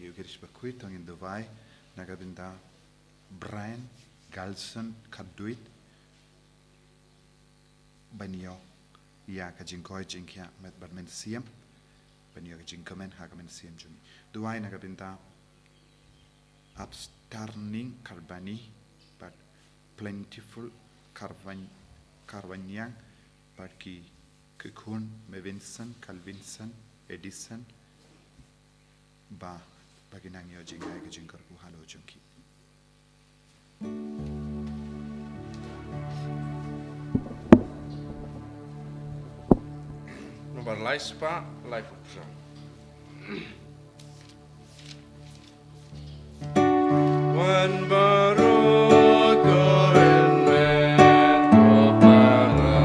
Eucharistic Bakhuid tong in Dubai nagabinda Brian Galson Kaduit banyo ya ka jingkoi jingkya met barmen siam banyo ka jingkamen hagamen siam juni Dubai nagabinda upstarting karbani but plentiful karvanyang but ki kekun mevinson Calvinson Edison ba baginang yo jingai ka jingkar ku halo jungki Nomor laispa live option. Wan baru koen men kopara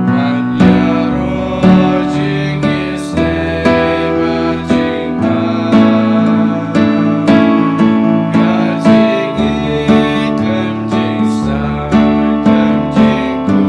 Wan yaro jing iste marjing pa Gajing iklam jing sa iklam jing ku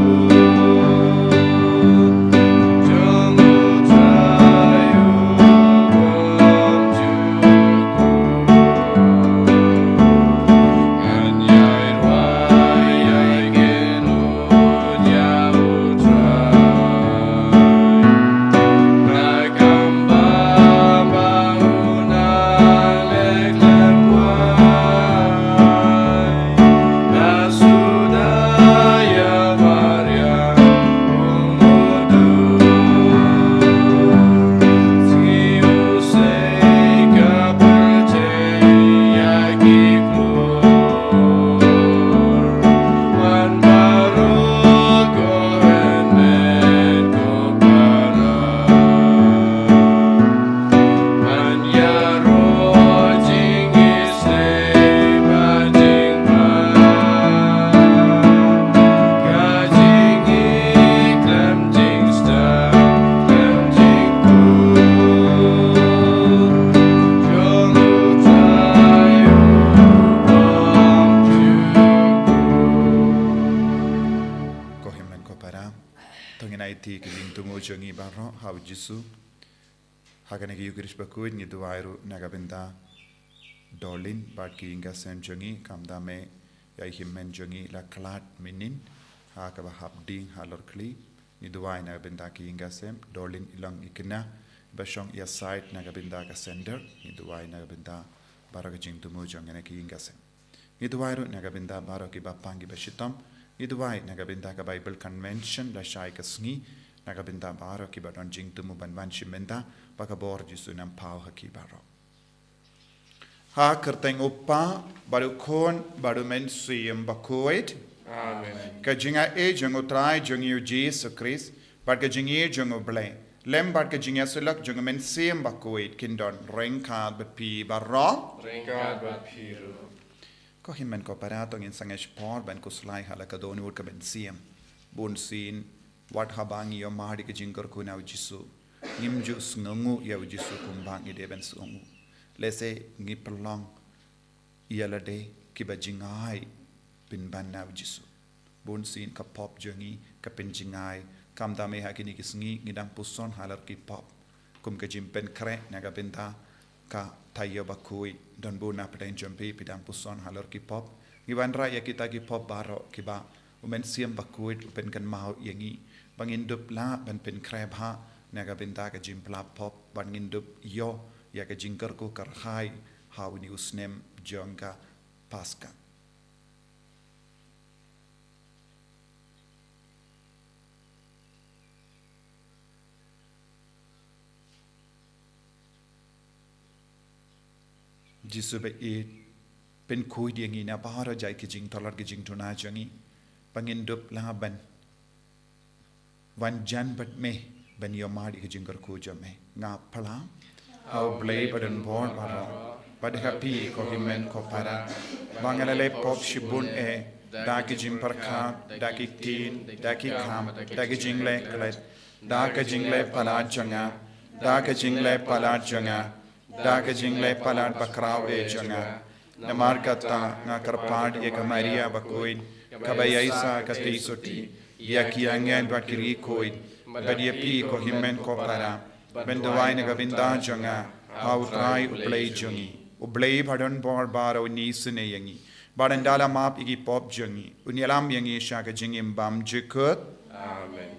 Jisu hagane ki Eucharistic Bakhuid ni duairu nagabinda dolin bat ki inga sem jongi kamda me ya himmen jongi la klat minin ha ka ba habding halor kli ni duai nagabinda ki inga sem dolin ilang ikna bashong ya site nagabinda ka sender ni duai nagabinda baraka jing tumu jongene ki inga sem ni duairu nagabinda baraki bapangi bashitam ni duai nagabinda ka Bible convention la shai ka Sngi nagabinda baro ki badon jing tumu banban shimenda pakabor jisu nam pau haki baro ha kerteng uppa baru kon baru men siem Bakhuid Amen. Ka jinga e jongo trai jongi Jesus Christ but ka jingi jongo ble lem but ka jinga sulak jongo men siem Bakhuid kindon rengka bepi baro Ringkad bat piru. ko himmen ko paratong in sangesh por ben ko slai hala ka doni ur ka ben siem bun sin wat habangi yo mahdi ke jingkar ku na jisu nimju sngu ya jisu kumbang ide ben sngu lese ngi pelong yalade ki bajingai bin ban na jisu bon sin ka pop jongi ka penjingai kam da me hakini ki sngi ngidang puson halar ki pop kum ka jimpen kre na ga benta ka Taïew Bakhuid don bona peden jompi pidang puson halar ki pop ngiwan ra ya kita ki pop baro ki ba umen siem Bakhuid upen kan mau yangi bangindup la ban pen kreb ha naga benta ka jimpla pop bangindup yo ya ka jingkar ko karhai how ni usnem jonga paska jisu be e pen khoi diangi na bahara jai ki jing tolar ki jing tuna jangi bangindup la ban Wan jan bat me ben yo mari ki jingkar ko jame nga phala au blay badan born baro bad happy ko himen ko para bangalale pop shibun e da ki jim par kha da ki tin da ki kham da ki jingle klet da ka jingle pala janga da ka jingle pala janga da ka jingle pala bakraw e janga namar kata nga karpad e ka Maria Bakhuid kabayaisa ka teisoti ya ki angel bakiri koid badia pi ko himen ko para Bendawai nagabinda jonga, hau trai ublay jongi, ublay padon bor baro nisune yangi, barandala map igi pop jongi, unyalam yangi shaka jingim bam jikut. Amen.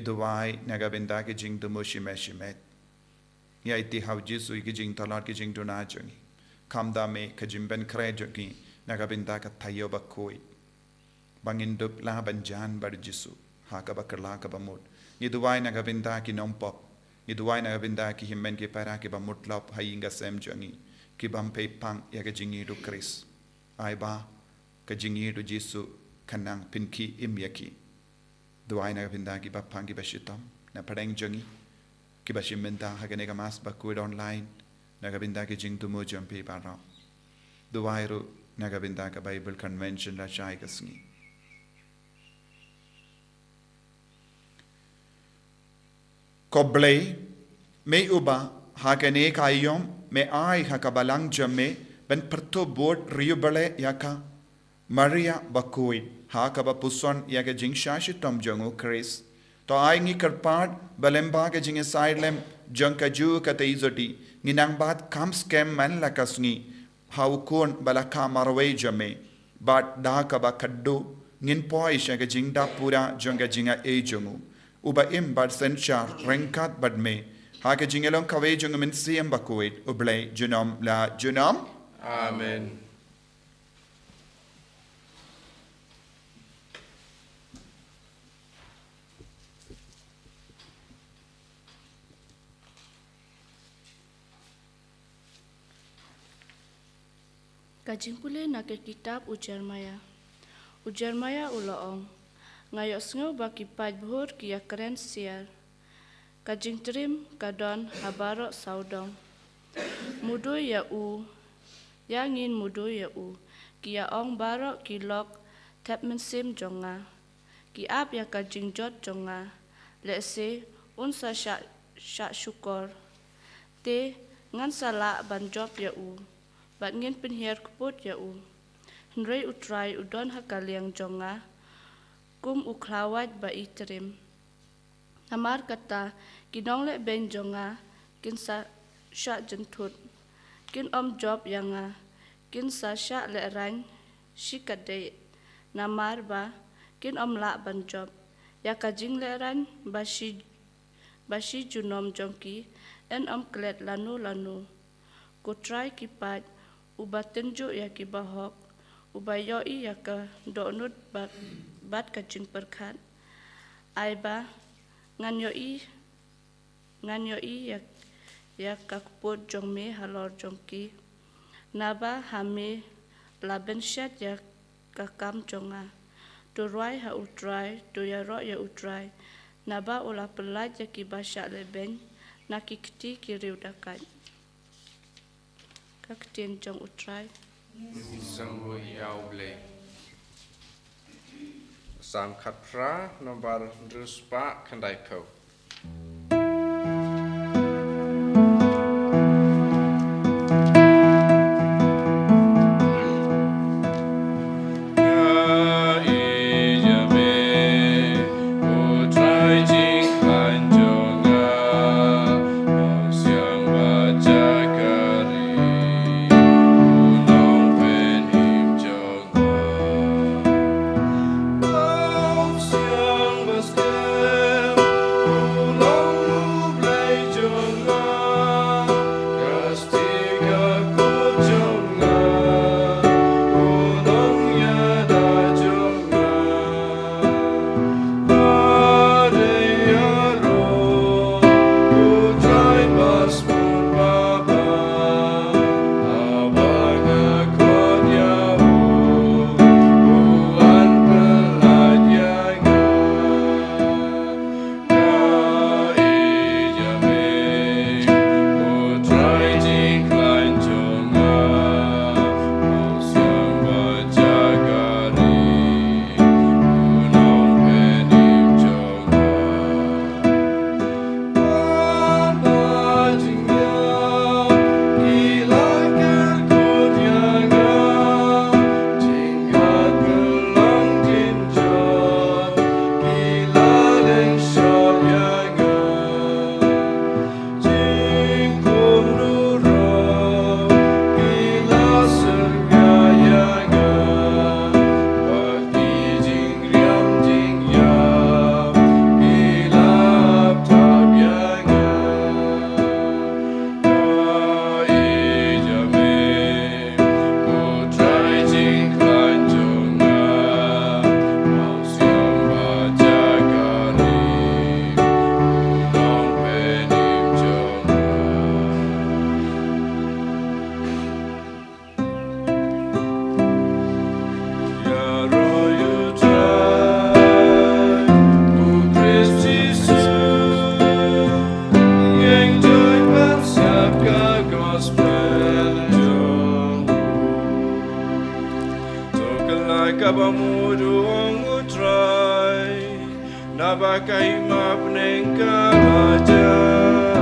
Duwai nagabinda ki jing tu mushimet. Ya iti hau jisu ki jing talat ki jing tu na jongi. Kamda me ka jimben kre jongi nagabinda ka Taïew Bakhuid. Bangin dup la banjan bar jisu ha ka bakar la ka bamut. Ni duwai nagabinda ki nompop. Ni duwai nagabinda ki himmen ki para ki bamut lop hayinga sem jongi. Ki bampe pang ya ka jingi tu Kris. Ai ba ka jingi tu jisu kanang pinki imyaki. Duai na pinda ki bapang ki bashitam na padang jongi ki bashim minta hagane ka mas Bakhuid online na kabinda ki jing tumu jampi para duai ru na kabinda ka Bible convention la chai ka Sngi koblei me uba hagane ka yom me ai hakabalang jamme ben perto board riubale yaka Maria Bakhuid ha kaba puson ya ke jing shashi tom jongu Kris to ai ngi karpad balemba ke jing side lem jong ka ju ka teizoti nginang bat kam scam man la kasngi how kon balaka marwe jame bat da kaba kaddu ngin poi sha ke jing da pura jong ka jinga e jongu uba im bat senchar renkat badme ha ke jing elon kawe jong min siem Bakhuid ublay junom la junom. Amen. Kajing pule nak ke kitab ujar maya ulaong ngayok sngau baki paj bhur kia keren siar kajing trim kadon habarok saudong mudu ya u yangin mudu ya u kia ong barok kilok tap mensim jonga ki ap ya kajing jot jonga lese unsa syak syukur te ngan sala ban job ya u bat ngin penhiar kuput ya u hnrei utrai udon hakaliang jonga kum uklawat ba itrim amar kata kinong le ben jonga kin sa sya jentut kin om job yanga kin sa sya le ran shikade namar ba kin om la ban job ya kajing le ran bashi junom jongki en om klet lanu ko try kipat uba tenjuk ya ki bahok uba yoi ya ka donut bat kajing perkat aiba ngan yoi ya ka kuput jongme halor jongki naba hame laben syat ya ka kam jonga to rai ha utrai to ya ro ya utrai naba ola pelat ya ki basyak leben nakikti kiriu dakat kaktian jong utrai Sanggu yau ble. Sam khatra nomor ruspa kandai kau. kabamudung utrai nabakai mapneng kerajaan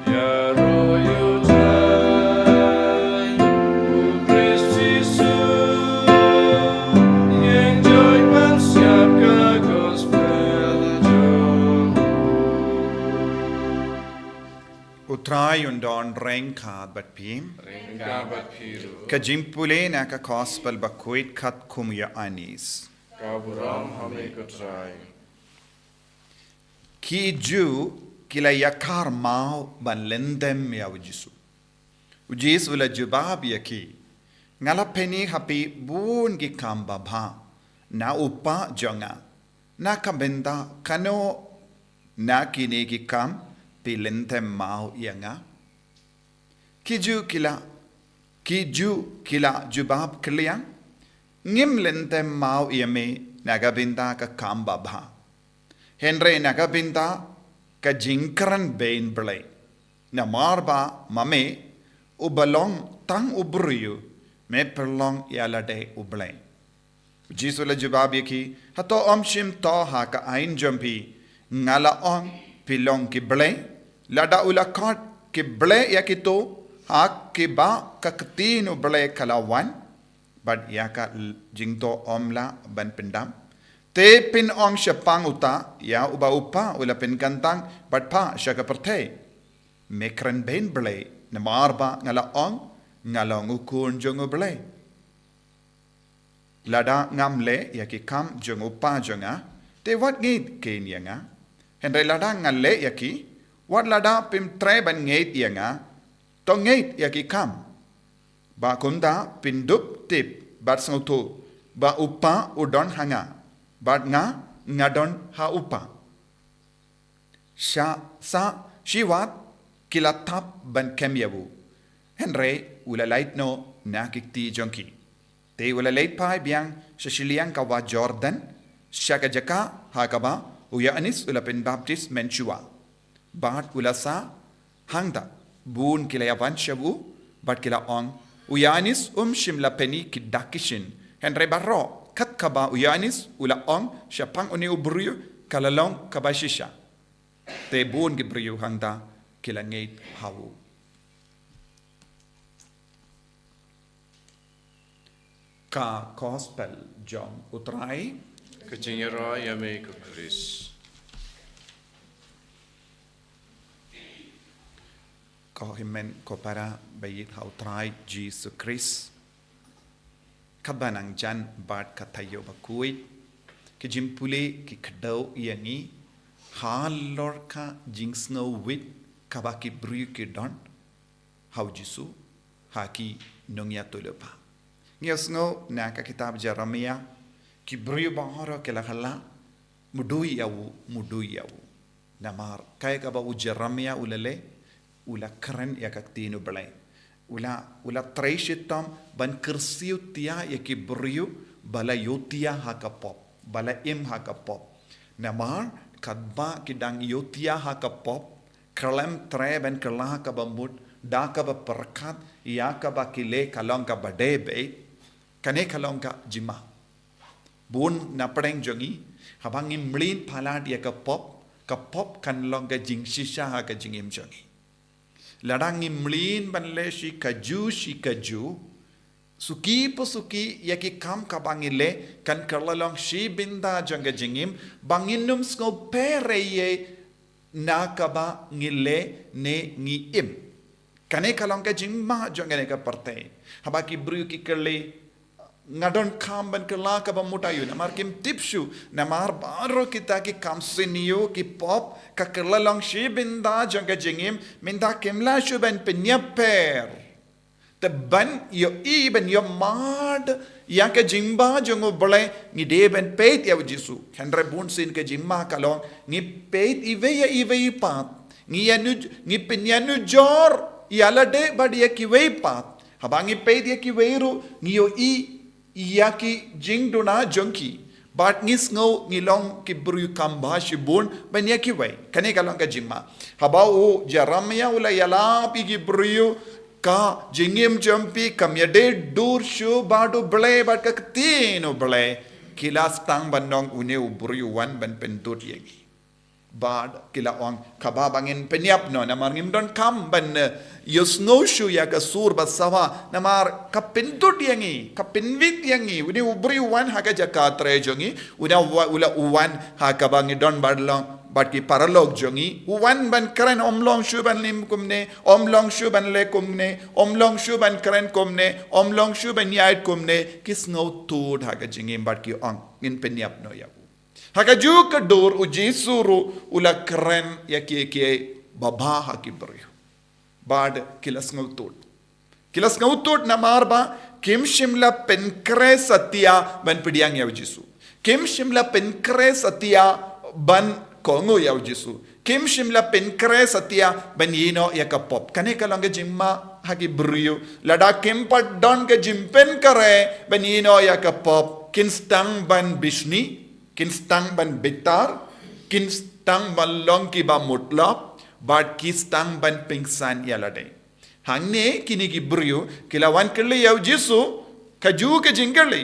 ya royu utrai u Kristisu yang joy siap ke gospel jong Utrai undon rengkad bat pim. Rengkabat piru Kajimpule na ka gospel Bakhuid kat kumya anis. kaburam hame kutrai Ki ju kila yakar mau ban lendem ya ujisu. Ujis ula jubab yaki. Ngala peni hapi bun gi kamba bha. Na upa jonga. Na kabenda kano na kini gi kam pi lendem mau yanga. Kiju kila jubab kliang. Ngim lendem mau yame nagabinda ka kamba bha. Henry nagabinda ka jingkaran bain blay. Na marba mame ubalong tang ubriyu me perlong yalade ublay. Jisula jubab yaki hato omshim to ha ka ain jumpi ngala ong pilong ki blay. Lada ula kot ki blay yakito ha ki ba kaktin ublay kalawan. But yaka jingto omla ban pendam. Te pin ong syapang uta ya uba upa ula pin kantang but pa syaka pertay. Mekran ben blay na marba ngala ong ngalong ukun jong blay. Lada ngamle yaki kam jong upa jonga te wat ngit ken yanga. Henry lada ngalle yaki wat lada pim tre ban ngit yanga to ngit yaki kam. Ba kunda pindup tip bat sautu ba upa udon hanga bat ngadon ha upa sa shiwat kilatap ban kemyabu Henry ula lait no nakikti jonki te ula lait pai biang shiliang kawa Jordan shaka jaka hakaba uya anis ula pen baptist menchua bat ula sa hangda bun kilayavan shabu bat kila ong Uyanis shimla peni kidakishin. Henry barro kat kaba uyanis ula ong syapang uni ubriyu kalalong kabashisha. Te buon gibriyu hangda kilangait hawu. Ka gospel jong utrai kecinyera yame ke Kris ko himen ko para bayit ha utrai Jesus Christ. Kabanang jan bat ka Taïew Bakhuid ki jimpule ki kadau yangi halor ka jingsno wit kabaki bru ki don hau jisu haki nongya tulepa ngiosngo na ka kitab Jeremia ki bru bahara ke lakhala mudui yawu namar kay ka ba u Jeremia ulale ula keren ya kaktinu belai ula traishitam ban kersiu tia ya ki bru bala yotia hakapop bala im hakapop namar kadba kidang yotia hakapop kalem tre ben kelah ka bambut da ka ba perkat ya ka ba kile kalong ka badebe kane kalong ka jima bun na preng jongi habang imlin phalat ya ka pop kan long ka jing shisha ha ka jingim jongi ladang imlin ban le shi kaju suki posuki yaki kam kabangile kan kerlalong shi binda janga jingim banginum sko pereye nakaba ngile ne ngi im kane kalong ka jingma janga ne ka parte habaki bru ki kerle ngadon kam ban kerla ka bamutayu namar kim tipshu namar baro kita ki kam siniyo ki pop ka kerlalong shi binda janga jingim minda kimla shu ban penyaper te ban yo ben yo mad yang ke jimba jongo boleh ni de ben peit ya jisu henre bun sin ke jimma kalong ni peit ive pat ni penyanu jor yala de bad ya ki we pat habangi peit ya ki weru ni yo ya ki jingduna jonki but ngis ngo ngilong ki bru kamba shibun ben ya ki we kane kalong ke jimma habau Jeremia ula yala pi ki bru ka jingim jampi kamyade dur shu badu ble bad ka tino ble kila stang bandong une uburi wan ban pentut yengi bad kila ong kababangin penyap no namar ngimdon kam ban yusno shu ya ka sur basawa namar kapentut yengi kapinvit yengi une uburi wan ha ka jakatre jongi una ula uwan ha kabangidon badlong bat ki paralog jongi uwan ban karen omlong shu ban lim kumne omlong shu ban le kumne omlong shu ban karen kumne omlong shu ban yait kumne kis ngau tud ha ka jingim bat ki ong in penyap no ya haka ju ka dor u jisuru ula kren ya ke baba ha ki brio bad kilas ngau tud na marba kim shimla penkre satya ban pidiang ya jisu kim shimla penkre satya ban kongo ya jisu kim shimla penkre satya ban yino ya ka pop kane kalanga jimma ha ki brio lada kim pat don ka jimpen kare ban yino ya ka pop kin stang ban bishni kin stang ban bitar kin stang ban long ki ba mutlap bad ki stang ban pingsan ya lade hangne kini ki brio kilawan kille ya jisu kaju ke jinggali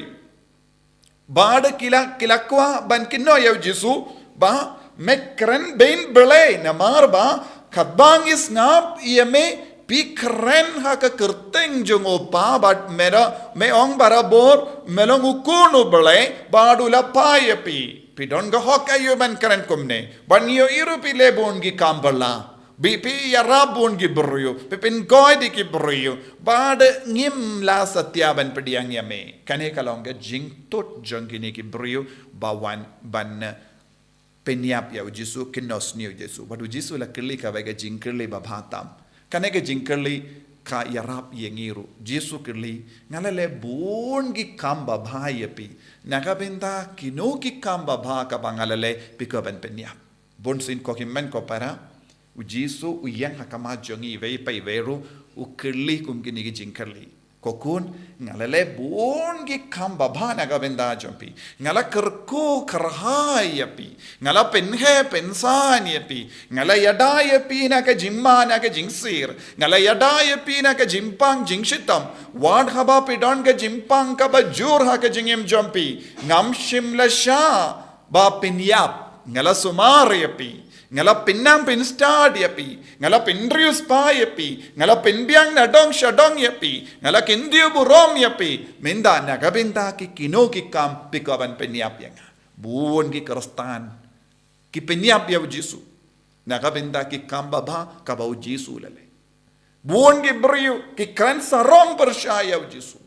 bad kila kwa ban kinno ya jisu ba mekren bain bele namar ba khabang is ngap yeme pi kren ha ka kerteng jongo pa bat mera me ong barabor melong ukuno bele badula pa yepi pi don ga hok ayo ban kren kumne ban yo iru pi lebon gi kambala bi pi yarabon gi brio pi pin goy di ki brio bad ngim la satya ban pediang yame kane kalong ga jing tot jongini ki brio bawan ban penyap ya jisu kinos ni jisu badu jisu la kili ka vega jingkeli babhatam kanega jingkeli ka yarap yengiru jisu kili ngalale bun gi kamba bhayapi nagabenda kino gi kamba bha ka bangalale pikaban penyap bon sin ko kimmen ko para jisu uyang hakama jongi vei pai veru ukili kum gini gi jingkeli kokun ngalale bun gi kamba bha nagabenda jompi ngala kerku kerhai yapi ngala penhe pensan yapi ngala yada yapi na ka jimma na ka jingsir ngala yada yapi na ka jimpang jingshitam wad haba pidon ka jimpang ka bajur ha ka jingim jompi ngam shimla sha ba pinyap ngala sumar yapi ngala pinnang pinstad yapi ngala pinrius pa yapi ngala pinbiang na dong shadong yapi ngala kindiu burom yapi minda nagabinda ki kino ki kam pikaban penyap yang buon ki kerestan ki penyap ya jisu nagabinda ki kam baba ka bau jisu lele buon ki beriu ki kran sarong persyaya jisu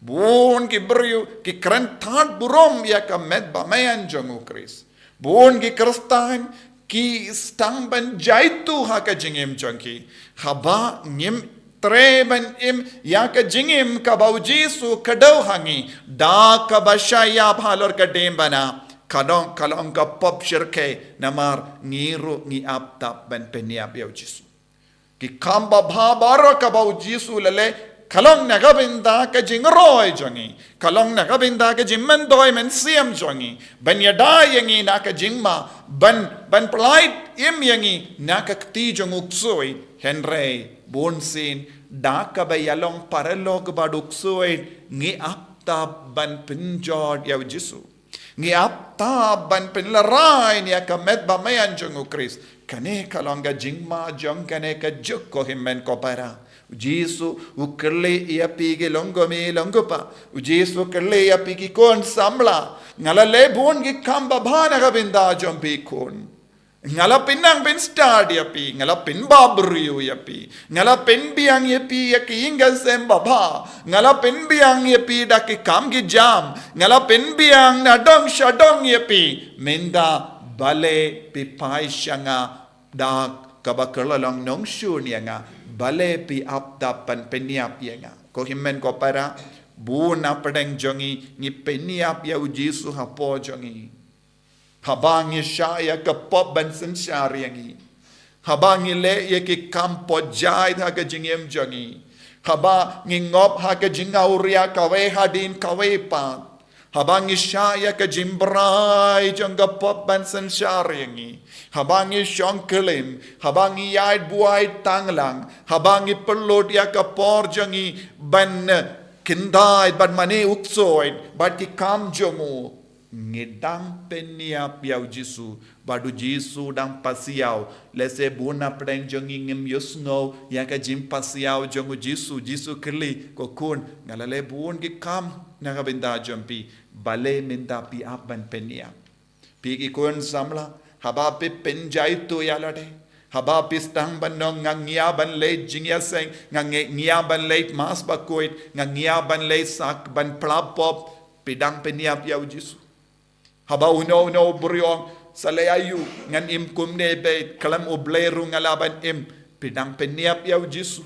buon ki beriu ki kran thad burom ya ka med ba mayan jongu kris buon ki kerestan ki stang ban jaitu ha ka jingim chonki haba ngim treban im ya ka jingim ka bau jisu kadau hangi da ka bashaya bhalor ka dem bana kadong kalong ka pop shirke namar ngiru ngi aptap ban penyap ya jisu ki kamba bha baro ka bau jisu lele kalong nagabinda ka jingroy jongi kalong nagabinda ka jimman doy men siam jongi ban yada yangi na ka jingma ban plight im yangi na ka kti jonguksoi henry bonsin da ka bayalong paralog baduksoi ngi apta ban pinjod ya jisu ngi apta ban pinlarai ni ka met ba mayan jongu kris kane kalonga jingma jong kane ka jukko himmen ko para Jisu ukerle ia pigi longo me longo pa Jisu kerle ia pigi kon samla ngala lebon gi kamba bhana ga binda jompi kon ngala pinang bin start ya pi ngala pin babru ya pi ngala pin biang ya pi ya ki inga sem baba ngala pin biang ya pi da ki kam gi jam ngala pin biang na dong shadong ya pi minda bale pi pai shanga da kabakala long nong shun ya nga bale pi apdapan penyap yenga ko himmen ko para bu na pedeng jongi ngi penyap ya jisu hapo jongi habangi sha ya ka pop ban sen syariangi habangi le ya ki kampo jai tha ka jingem jongi haba ngi ngop ha ka jingauria ka we hadin ka we pa Habang Ishaya ka jimbrai jangga pop ban sensariangi. Habang Ishong kelim. Habang Iyait buait tanglang. Habang Ipelot ya ka por jangi ban kindai ban mane uksoid. Bat ki kam jomu. Ngedang peniap yau Jisu. Badu Jisu dang pasiau. Lese buna pedeng jangi ngim yusngau. Ya ka jim pasiau jangu Jisu. Jisu keli kokun. Ngalale bun ki kam. Nakabinda jampi bale minda pi aban penia pi ki kon samla haba pe penjai to yalade haba pi stang banong ngangia ban le jingya seng ngangia ban le mas Bakhuid ngangia ban le sak ban plapop pidang penia yau Jisu haba uno buriong sale ayu ngan im kumne be kalam obleru ngalaban im pidang penia yau Jisu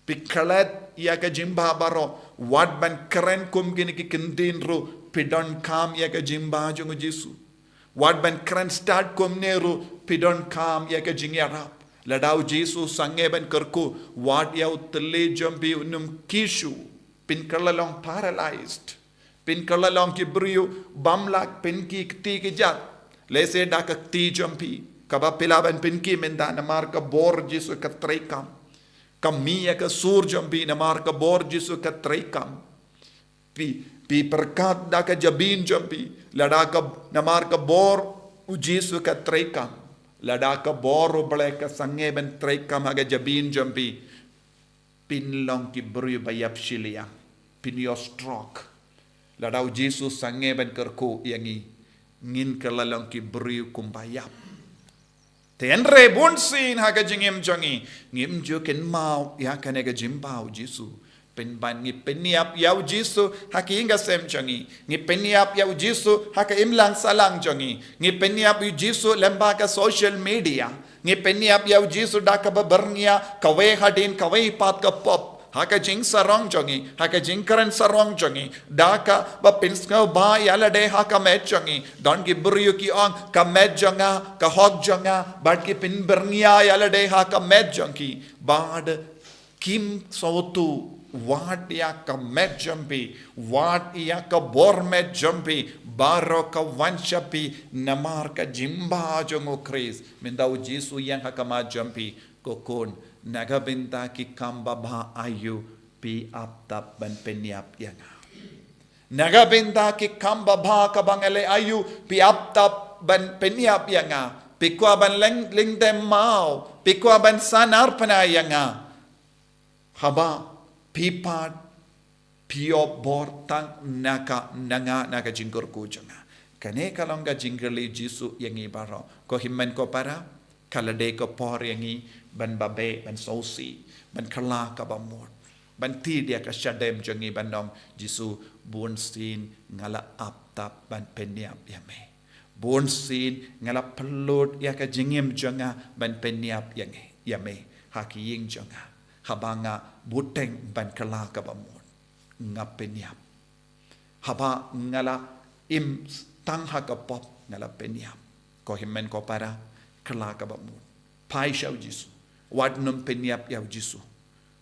pikalat ia ka jimba baro wat ban keren kum gini ki kendin ru pidon kam ia ka jimba jongo Jisu wat ban keren start kum ne ru pidon kam ia ka jingya rap ladau Jisu sange ban kerku wat yau tele jambi unum kishu pin kalalong paralyzed pin kalalong ki brio bamlak pin ki ti ki jat lese dak ti jambi kaba pilaban pin ki menda namar ka bor Jisu ka trekam kami ka surjam pi namar ka bor Jisu ka trekam pi perkat da ka jabin jampi lada ka namar ka bor Jisu ka trekam lada ka bor bale ka sange ben trekam aga jabin jampi pinlong ki bru bayap shilia pin yo stroke lada Jisu sange ben kerko yangi ngin kalalong ki bru kumbayap Tenre bunsin haga jingim jongi ngim jo ken mau ya kanega jimbau Jisu pen ban ngi peniap yau Jisu haki inga sem jongi ngi peniap yau Jisu haka imlang salang jongi ngi peniap yau Jisu lembaga social media ngi peniap yau Jisu daka babernia kawe hadin kawe pat ka pop haka jing sarong jongi haka jing karen sarong jongi daka ba pinskau ba yala de haka met jongi don ki buriu ki ong ka met jonga ka hok jonga bad ki pin bernia yala de haka met jongi bad kim sautu wat ya ka met jompi wat ya ka bor met jompi baro ka wanshapi namar ka jimba jongo kris mendau Jisu yang haka ma jompi kokon nagabinta ki kamba ba ayu pi aptap ban peniap yanga nagabinta ki kamba ba ka bangale ayu pi aptap ban peniap yanga pi kwa ban ling dem mau pi kwa ban sanar pana yanga haba pi pat pio bortang naga jinggur ku janga kane kalonga jinggerli Jisu yangi baro ko himmen ko para kalade ko por yangi ban babe ban sosi ban kala ka bamot ban ti dia ka shadem jangi bandong Jisu bun sin ngala aptap ban peniap yame bun sin ngala pelot ya ka jingim janga ban peniap yame haki ying janga habanga buteng ban kala ka bamot ngapeniap haba ngala im tang ha ka pop ngala peniap ko himmen ko para kala ka bamot pai shau Jisu Wad num peniap yau Jisu.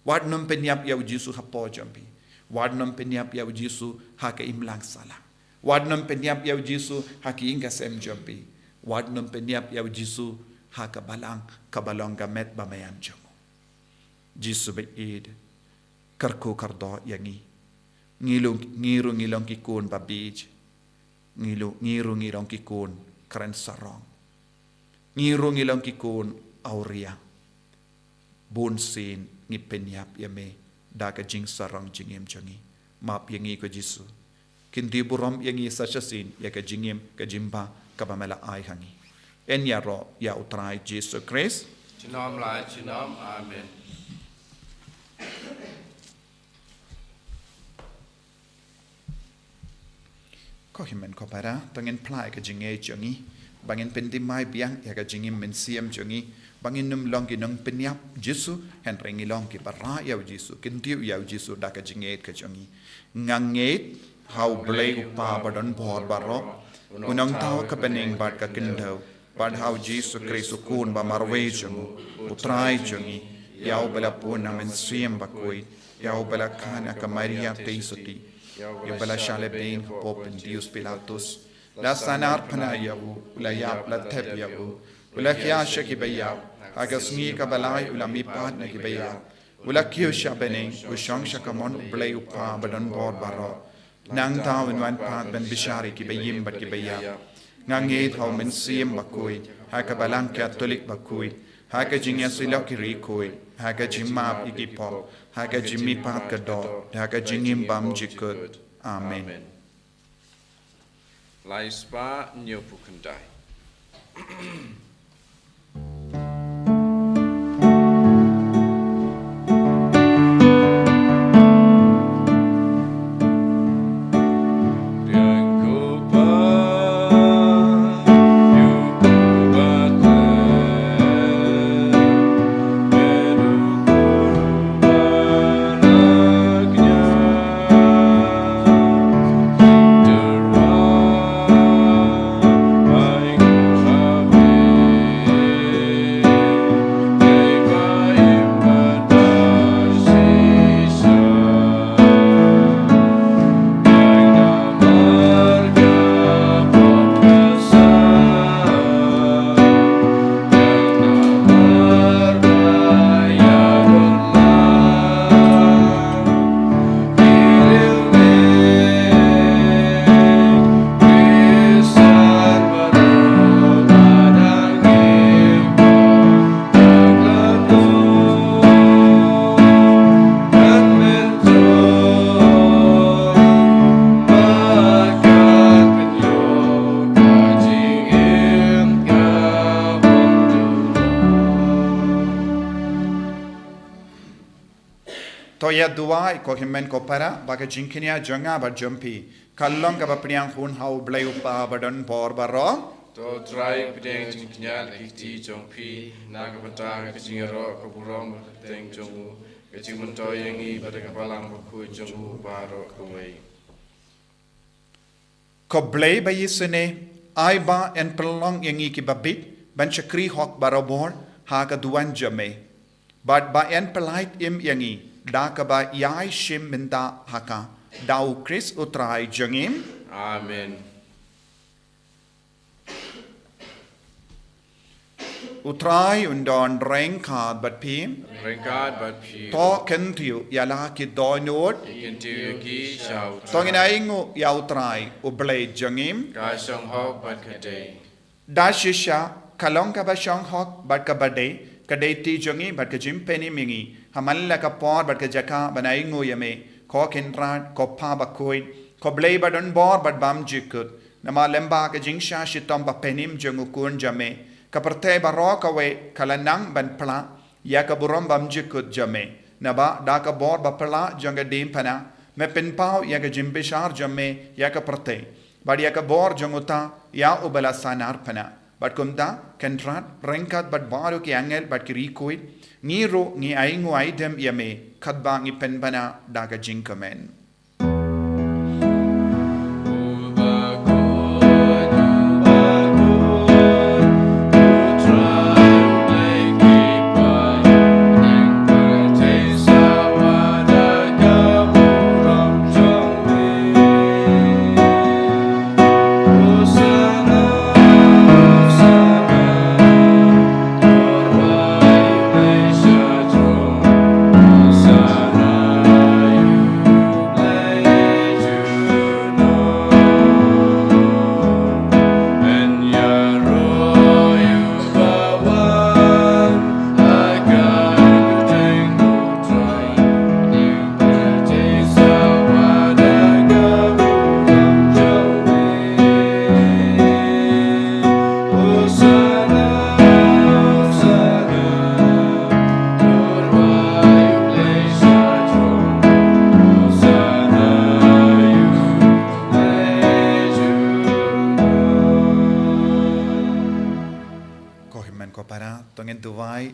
Wad num peniap yau Jisu hapo jampi. Wad num peniap yau Jisu haka imlang salang. Wad num peniap yau Jisu haki inga sem jampi. Wad num peniap yau Jisu haka balang kabalong gamet bamayan jamu. Jisu beid karko kardo yangi. Ngiru ngilong kikun babij. Ngiru ngilong kikun keren sarong. Ngiru ngilong kikun auria. Bonsin ngi penyap yame daga jing sarang jingim jangi map yangi ko Jisu kindi buram yangi sachasin ya ka jingim ka jimba ka bamela ai hangi en ya ro ya utrai Jisu Christ chinom lai chinom amen ko himen ko para tangen plai ka jinge jangi bangin pendimai biang ya ka jingim men siam jangi bangin num long ki nong penyap Jisu hen rengi long ki bara yau Jisu kintiu yau Jisu da ka jinget ka jangi nganget hau blei upa badon bor baro unong tau ka pening bad ka kindau bad hau Jisu Kristu kun ba marwe jangu utrai jangi yau bela pun amen siem Bakhuid yau bela kana ka Maria teisuti ya bala shale bein pop Dius Pilatus la sanar pana yahu la yap la tep yahu ula kya shaki baya agasngi ka balai ula mi pat na ki baya ula kyo shabene u shang shakamon blay upa badan bor baro nang taw in wan pat ben bishari ki bayim bat ki baya ngange thau men siem bakui ha ka balang Catholic bakui ha ka jingya silok ki ri koi ha ka jimap igipo ha ka jimmi pat ka do ha ka jingim bam jikut amen Lai spa nyopukandai. Toya duai ko himen ko para baga jinkinia janga ba jumpi kallong ka ba priang hun hau blay upa badan bor baro To try pideng jingknya kiti jongpi naga bata kajingero kaburom teng jongu kajing Thohdieng i pada kapalang Bakhuid jongu baro kawai. ko blay ba yisene ai ba en pelong yangi ki babit ban chakri hok barobor ha ka duan jame but ba en pelait im yangi da ka ba yai shim minda haka dau Chris utrai jangim Amen. utrai undon reng kad bat pim Ringkad bat pi. to kentiu yala ki doinot Ikan tiu yagi shau. tongina ingu ya utrai u blay jangim Ka shong hok bat kadai. da shisha kalong ka ba shong hok bat ka bade kadai ti jangi bat ka jim peni mingi hamalla ka por bat ka jaka banai ingu yame ko kenrat ko pa Bakhuid ko blay badon bor bat bam jikut nama lemba ka jingsha shitom ba penim jangu kun jame kaparte baro ka we kalanang ban pla ya ka burom bam jikut jame naba da ka bor ba pla janga dim pana me pen pau ya ka jimbishar jame ya ka prate bad ya ka bor janguta ya ubala sanar pana bad kumta kentrat rengkat bad baru ki angel bad ki rikuit ngi ro ngi aingu aidem yame khadba ngi pen pana da ka jinkamen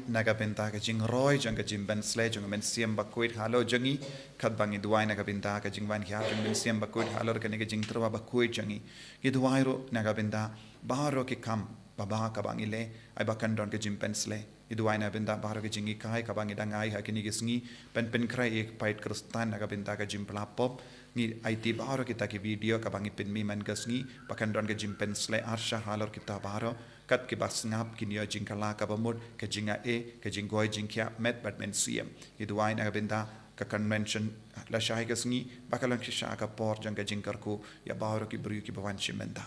nagabenta ka jing roy jang ka jing ben sle jang men siam Bakhuid halo jangi khat bangi duai nagabenta ka jing ban khia jang men siam Bakhuid halo ka ne ka jing trwa Bakhuid jangi ki duai ro nagabenta baro ki kam baba ka bangi le ai bakan don ka jing ben sle i duai nagabenta baro ka jingi kai ka bangi dangai ha ki ni sngi pen pen krai ek pait kristan nagabenta ka jing plapop ngi IT baro kita ki video ka bangi pen mi man gasngi pakan don ka jimpen sle arsha halor kita baro kat ki bas ngap ki nyo jing kala ka bamud ka jinga ka jingoi jingkya met bat men siem ki duai na benda ka convention la shai gasngi bakalang shisha ka por jang ka jingkar ko ya baro ki bru ki bawan shimenda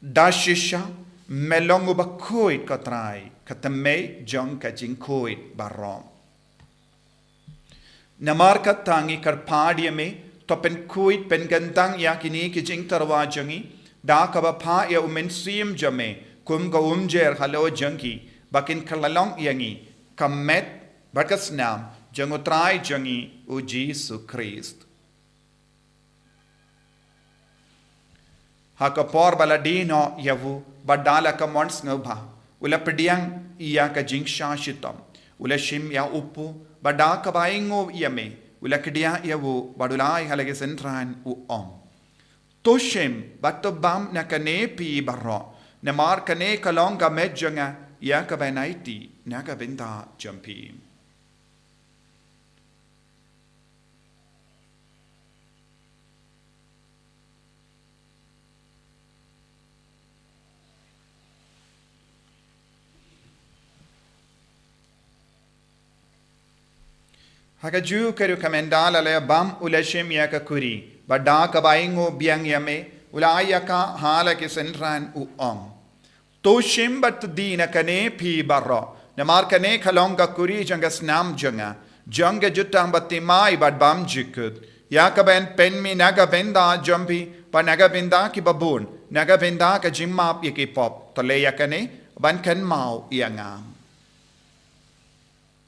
da shisha melongo Bakhuid ka trai ka tame jang ka jingkoi barom Namar ka tangi kar padia me to pen kuit pen gantang ya kini ki jing tarwa jangi da ka ba pha ya umen sim jame kum ka umjer halo jangi bakin kalalong yangi kamet bakas nam jangotrai jangi o Jesus Christ ha ka por baladino yavu badala ka mons ngobha ula pediang iya ka jing shashitam ula shim ya upu Bada kabaingo yame ulakdia yawu badulai halage sentran u om toshem batobam nakane pi barro namar kane kalonga medjanga ya kabanaiti nakabenda jampi Hakaju keru kamendala le bam ulashim ya kakuri bada kabaingo biang yame ulaya ka hala ke sentran u om toshim bat dina kane pi barro namar kane khalonga kuri jangas nam janga janga jutang batti mai bad bam jikud ya kaben penmi naga benda jampi pa naga benda ki babun naga benda ka jimmap yaki pop to le yakane ban kan mau yangam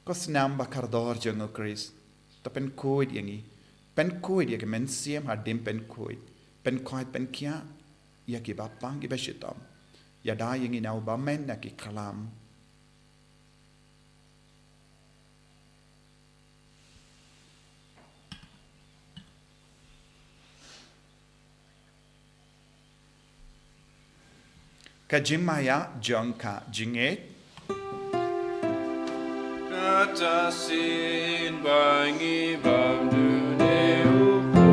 Kos nam bakardor jango Chris. To pen kuid yangi. Pen kuid yaki men siem hadim pen kuid. Pen kuid pen kia yaki bapang ki beshitam. Yada yangi nau bamen naki kalam. Kajimaya jongka jinget. Katasin bangi bam dunia uku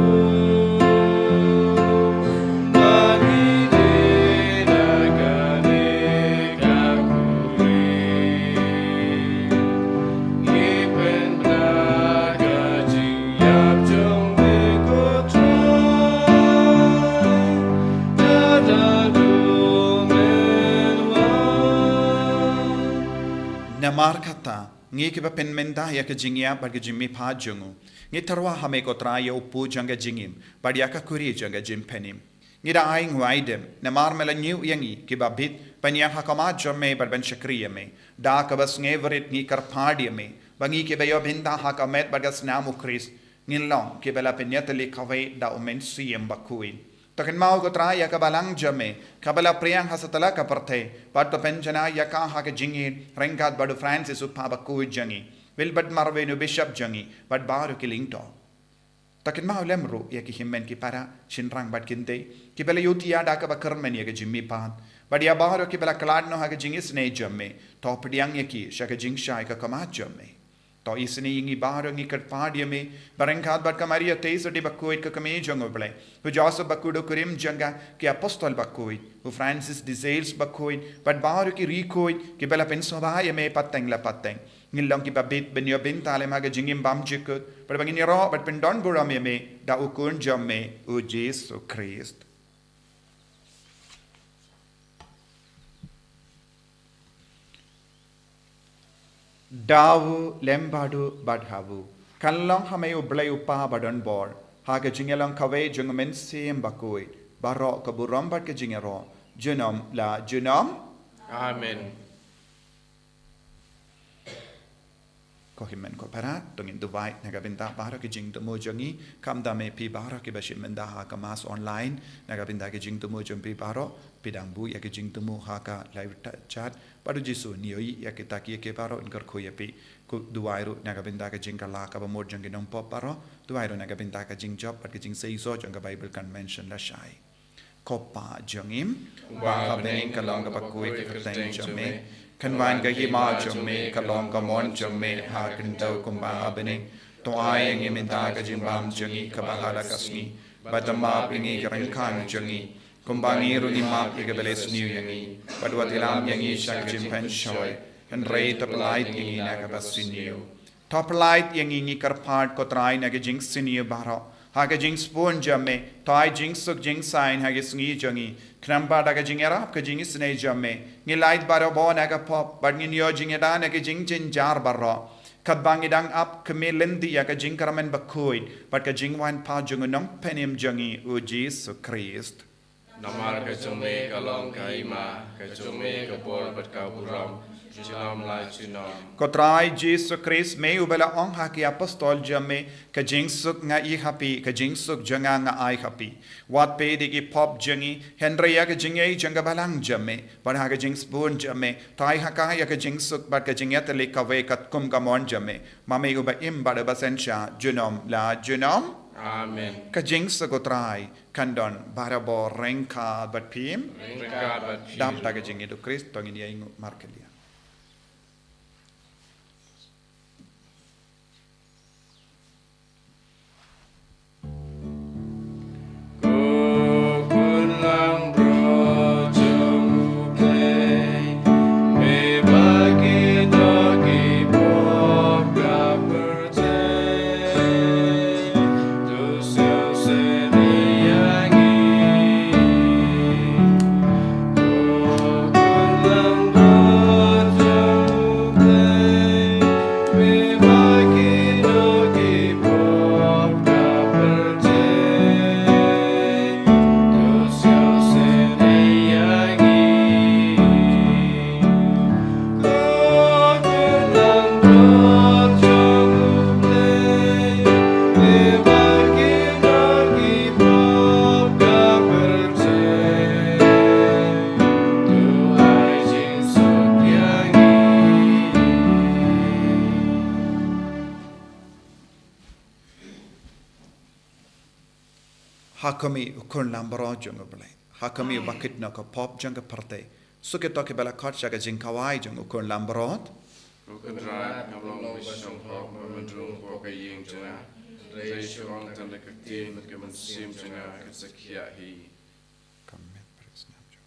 Bangi dinagane kakuri Ipen benaga jingyap jong bikotroy Dadadu menwa Namar kata ngi ke ba pen menda ya ke jingya ba ke jimmi pha jungu ngi tarwa hame ko tra ya upu janga jingim ba ya ka kuri janga jim penim ngi da aing waidem na mar mela new yangi ke ba bit panya ha kama jamme ba ban shakriya me da ka bas ngeverit ngi kar phadi me ba ngi ke ba yo binda ha ka met ba gas namu Chris ngi long ke bela penyatli khawe da umen siem Bakhuid Takin mau ko tra ya ka balang jame kabala priyang hasatala ka parthe pat penjana ya ka ha ke jingi rengkat badu Francis upha Bakhuid jangi wilbert marvenu bishop jangi but baru kilingto takin mau lemru ya ki himmen ki para shinrang bat kinte ki bela yutia da ka bakarmen ya ke jimmi pat but ya baru ki bela kladno ha ke jingi sne jamme top diang ya ki shaka jingsha ka kama jamme to isni ingi baru ngi kat padia me barengkat bat kamaria teis di Bakhuid ka kame jango ble hu Joseph Bakhuid kurim janga ki apostol Bakhuid hu Francis de Sales Bakhuid but baru ki Recoid ki bela pensoba ya me pateng la pateng ngilong ki babit benyo bintale maga jingim bam jikut but bangini ro but pendon buram ya me da ukun jamme u Jesus Christ Dawu lembadu badhavu kanlong hame ublay upa badon bor haga jingelang kawe jungamen siem Bakhuid baro kaburam bad ke jingero junom la junom Amen ko himmen ko parat tongin dubai naga binta baro ke jing tumo jangi kam dame pi baro ke bashim menda ha ka mas online naga binta ke jing tumo jom pi baro pidang bu ya ke jing tumo ha ka live chat padu jisu nioi ya kita ki ke baro inkar khoya pi ku duairu naga binta ke jing kala ka ba mod jang ke nom pop baro duairu naga binta ka jing job pat ke jing sei so jang ka bible convention la shai kopa jangim ba ka bening ka long ka Bakhuid ke teng jame kan wan ga hi ma jamme ka long ka mon jamme ha kan tau kum ba bening Thohdieng iminta ka jimbam jangi kabahala kasni badamap ingi kerengkang jangi kumbangi runi map igabeles new yangi badwatilam yangi shak jimpen shoy and rei tapalait ingi nagabasinio tapalait yangi karpart kotrai nagajing sinio baro haga jing spoon jamme tai jing suk jing sign haga sngi jangi knamba daga jing erap ka jing snei jamme ngi light baro bo naga pop bad ngi yo jing eda naga jing jin jar baro kat bangi dang up kemelendi ya ka jing karamen Bakhuid bad ka jing wan pa jung nong penim jangi u Jesus Christ Namar ka chume ka long ka ima ka chume ka bol bat ka buram Jilam lai chinom Kotrai Jesus Christ me ubela ong haki apostol jamme ka jingsuk nga I happy ka jingsuk janga nga I happy wat pe digi pop jangi Henry ya ka jingay janga balang jamme bar ha ka jingspoon jamme tai haka ya ka jingsuk bat ka jingyatali ka ve kat kum kamon jamme mame uba im bada basensha junom la junom Amen ka jingsuk kotrai kandon barabo rengka bat pim Ringkat bat dam ta ka jingi do Christ tongin ya ingu markelia Kulang bro jemu play Me bagi dogi pop ka percay Dus yang seni yangi Kulang bro jemu play Me bagi dogi pop ka percay Dus yang seni yangi Kulang bro jemu play Me bagi dogi pop ka percay Tuhan jinsuk yangi Hakami ukun lambaro jungo bele. Hakami bakit na ka pop junga parte. Suke toke bela kot jaga jingkawai jungo ukun lambarot. Kukudrat ngablong bisong hok memendrung poka ying jenga Rei syurong tanda kakti met kemensim jenga kesekia hi Kamet presnyam jo.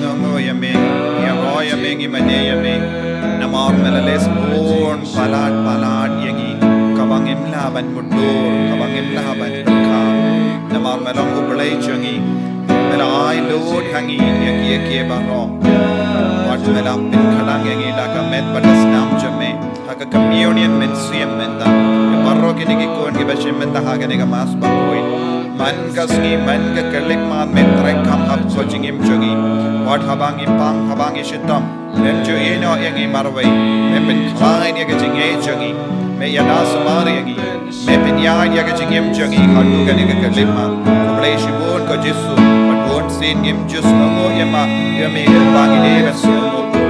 snongo yame ya roy yame ngi mane yame namar melales born palat yangi kabang imlaban mudur kabang imlaban ka namar melang ublai jangi mela ai lord hangi yaki baro wat mela pin khalang yangi daga met batas nam jame haga communion men siem menda baro kini ki kon ki bashim menda haga ne ga mas Bakhuid man ka sngi man ka kelik man men trek kam hab so jingim jangi wat habangi pang habangi shitam men jo eno yangi marwai men pin khlain yaga jinge jangi me yana samari yangi me pin ya yaga jingim jangi hadu ga ne ga kelik man kublai shibon ko jisu Bon sin ngim jus nango yama yame bangi ne basu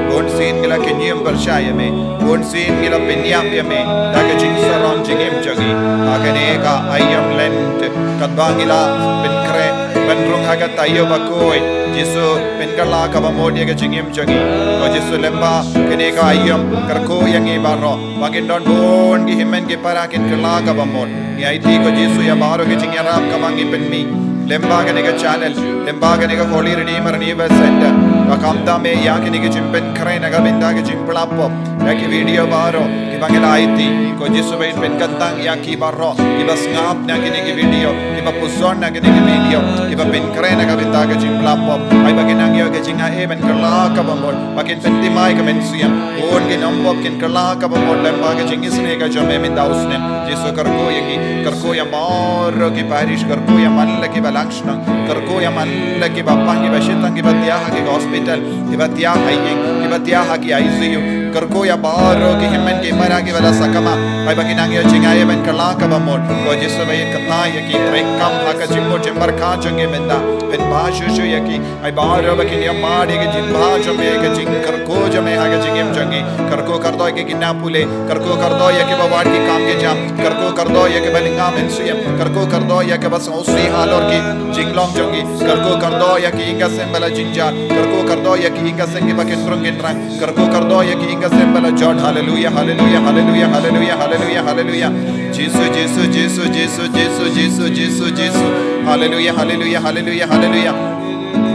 bon sin ngila kenyum bershaya me bon sin ngila penyam yame daga jing sarong jingim jagi agane ka ayam lent kat bangila ben kre ben rung haga Taïew Bakhuid jisu ben kala ka bamod yaga jingim jagi ko jisu lemba kene ka ayam karko yangi baro bagin don bon gi himen ge parakin kala ka bamod ni aiti ko jisu ya baro ge jingarap ka bangi ben mi Lembaganiga channel, Lembaganiga Holy Redeemer Never Center, Wakamda me Yakiniga Jimpen Krenaga Bindaga Jimplapo, Yaki video baro, Kibangela IT, Kojisuwait Benkantang Yaki Baro, Kiba Snap Naginigi video, Kiba Puson Naginigi video, Kiba Ben Krenaga Bindaga Jimplapo, I Baginang Yagajinga Eben Kalaka Bamon, Bakin Pentimai Kamensiam, Wongin Umbop Kin Kalaka Bamon, Lembaga Jingisnega Jamem in Dausnem, Jisu Karkoyaki, Karkoya Moro, Kiparish Karkoya Malaki Balakshna, Karkoya Malaki Bapangi Bashitangi Batiahaki Hospital, Kibatiahaki, Kibatiahaki ICU, Karkoya Baro, Kihimen Kimaraki Vada Sakama, I Bakinang Yajinga Eben Kalaka Bamon, Kojisaway Katayaki, Rekam Hakajimbo Jimbarka Jangimenda, Ben Bashu Yaki, I Baro Bakinia Madi, Jimba Jamaica, Jing Karko Jamaica Jingim Jangi, Karko Kardoya Kinapule, Karko Kardoya Kibawati Kamgijam, Karko Kardoya Kibalingam and Suyam, Karko Kardoya Kabas Osi Halorki, Jinglong Jongi, Karko Kardoya Kinga Sembala Jinja, Karko Kardoya Kinga Sengibakin Drungendran, Karko Kardoya Kinga Sembala Jod, Hallelujah, Hallelujah, Hallelujah, Hallelujah, Hallelujah, Hallelujah, Jesus, Jesus, Jesus, Jesus, Jesus, Jesus, Jesus, Jesus, Hallelujah, Hallelujah, Hallelujah, Hallelujah.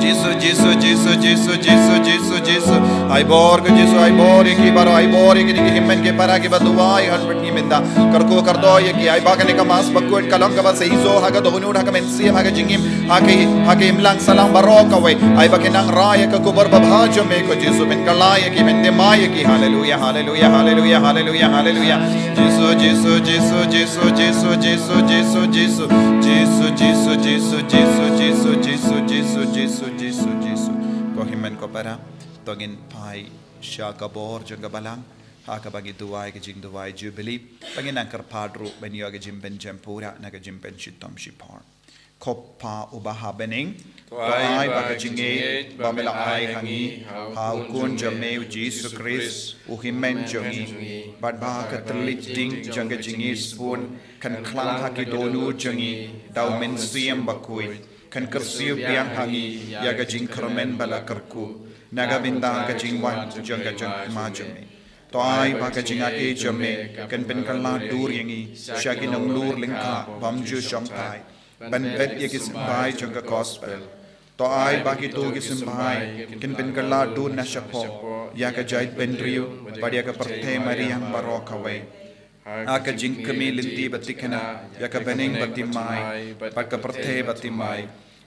Jesus, Jesus, Jesus, Jesus, Jesus, Jesus, Jesus. I bore Jesus, I bore ki baro, I bore ki himmen ke para ki baduai hanbet ni menda. Karko kardoye ki I bagane ka mas Bakhuid kalong ka ba sa iso haga dohunur haga mensiam haga jingim haki imlang salang baroka we. I bakinang raya ka kubar babhajo me ko Jesus ben kalaya ki men demaya ki hallelujah, hallelujah, hallelujah, hallelujah, hallelujah. Jesus, Jesus, Jesus, Jesus, Jesus, Jesus, Jesus, Jesus, Jesus, Jesus, Jesus, Jesus, Jesus, Jesus, Jesus, Jesus, Jesus. Kohimen ko para tongin pai syakabor jaga balang haka bagi duai ke jing duai jubilee pangin angkar padru benyo ke jim ben jampura na ke jim ben shitom shipar koppa ubaha bening tuai bagi jinge bamela ai hangi hau kun jame Jesus Christ uhimen jongi badba ka telit ding janga jingi spoon kan klang haki donu jongi dau men siem Bakhuid kan kersiu biang hangi yaga jing kermen bala kerku naga bintang ka jing wan janga jang majame toai ba ka jinga e jame kan pen kan la dur yangi shagin ang lur lingka bamju shampai ban bet yagi simbai janga gospel toai ba ki tu gi simbai kan pen kan la dur na shapo yaga jait ben riu padia ka parthe mariang baroka we aka jing kami linti batikana yaka beneng batimai pakka parthe batimai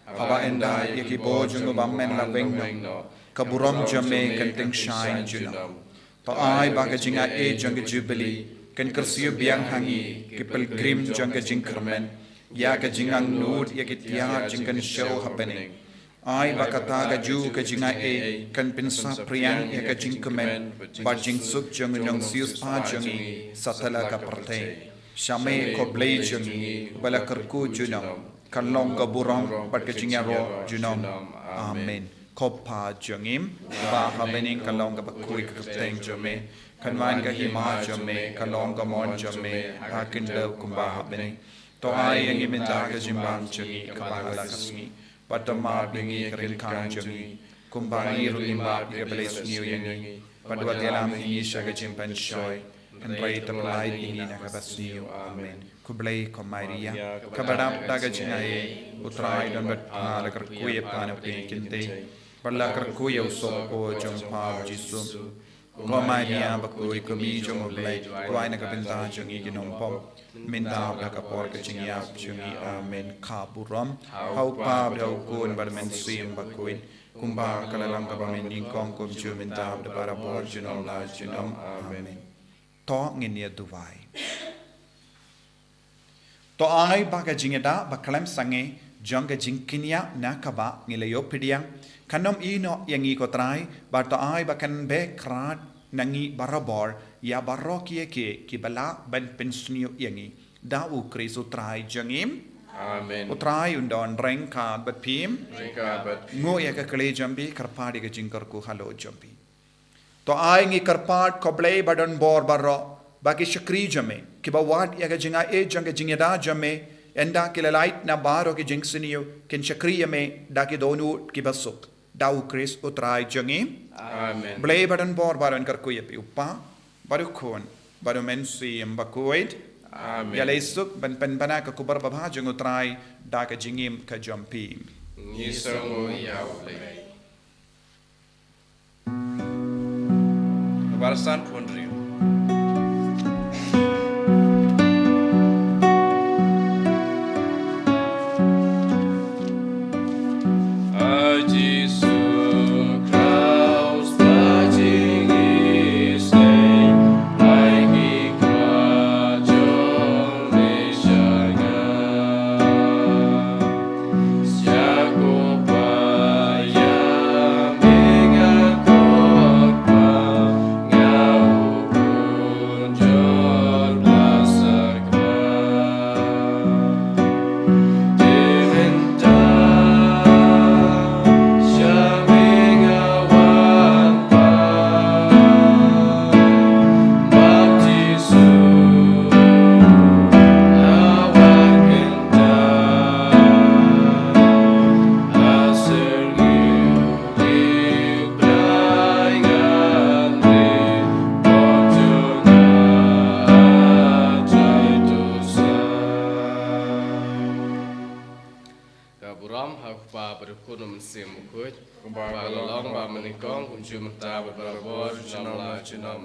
Haba enda yaki bojung bammen la wengno kaburam jame kanting shine junam to ai baga jinga e janga jubilee kan kersiu biang hangi kipel grim janga jingkermen ya ka jingang nud yaki tia jingkan show happening ai bakata ga ju ka jinga e kan pinsa priang ya ka jingkemen ba jing suk jang nong sius pa jangi satala ka parte shame ko blay jangi bala kerku junam Kalong kaburang pat kacingaro junom amen koppa jangim ba hamening kalong ka Bakhuid kateng jame kanwan ka hima jame kalong ka mon jame hakindaw kumba hamening to ay ang iminda ka jimbang jangi kabahala kasmi patama bingi karin kang jangi kumbangi rulimba ikabalis niyo yangi padwat yalam hingi siya ka jimpan shoy kan ray taplay ini nakabasniyo amen kublay ko Maria kabadap daga jinaye utray don bat alakar kuye pana pinkinte Berlaku yau sopo jong pau Jisu. Gomaria Bakhuid kami jong oblay. Tuai nak benta jong i ginom pom. Minda berkapor kecingnya jungi amen kaburam. Hau pa berukun bermen sim Bakhuid. Kumba kalalang kabamin ingkong kum ju minta berpara bor junom la junom amen. To nginia duwai. To ai baga jingeda bakalem sange jangga jingkinia nakaba ngilayo pidiang kanom ino yang ikotrai bar to ai bakan be krat nangi barabor ya barokie ke kibala ban pensnio yangi dau krisu trai jangim Amen. utrai undon rengka bat pim Rengka bat ngo ya ka kle jambi karpadi ka jingkar ku halo jambi to ai ngi karpad koblei badon bor barro bagi shakri jame kibawat ya ka jinga e janga jingeda jame enda kilalait na baro ki jingsiniyo kin shakri yame da ki donu kibasuk dau kris utrai jangi Amen. blei badon bor baron kar ku yapi upa baru kon baru mensi Bakhuid Amen. ya leisuk ban bana ka kubar babha jang utrai da ka jingim ka jampi Nisongo yaule. Barasan pondrio.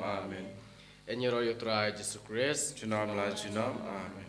Amen. En je rode draai, Jesus Christ. Junom la junom. Amen.